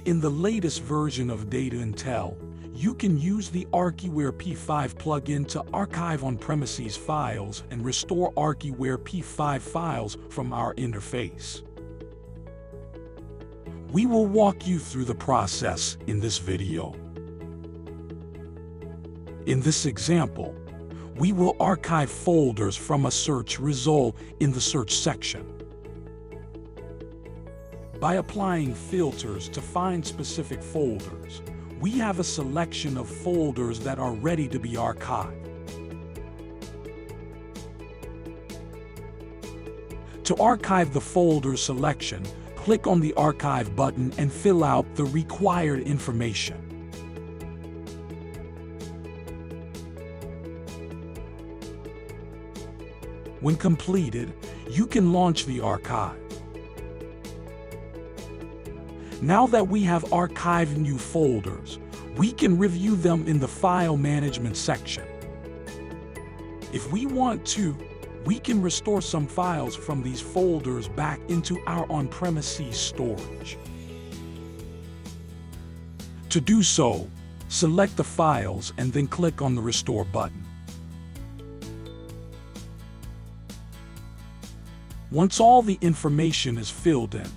In the latest version of DataIntell, you can use the Archiware P5 plugin to archive on-premises files and restore Archiware P5 files from our interface. We will walk you through the process in this video. In this example, we will archive folders from a search result in the search section. By applying filters to find specific folders, we have a selection of folders that are ready to be archived. To archive the folder selection, click on the Archive button and fill out the required information. When completed, you can launch the archive. Now that we have archived new folders, we can review them in the File Management section. If we want to, we can restore some files from these folders back into our on-premises storage. To do so, select the files and then click on the Restore button. Once all the information is filled in,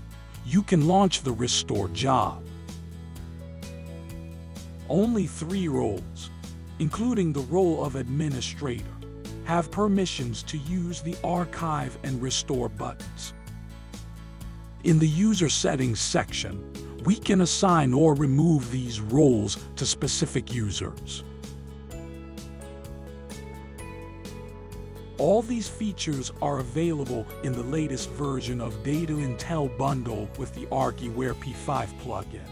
you can launch the Restore job. Only 3 roles, including the role of administrator, have permissions to use the Archive and Restore buttons. In the User Settings section, we can assign or remove these roles to specific users. All these features are available in the latest version of DataIntell Bundle with the Archiware P5 plugin.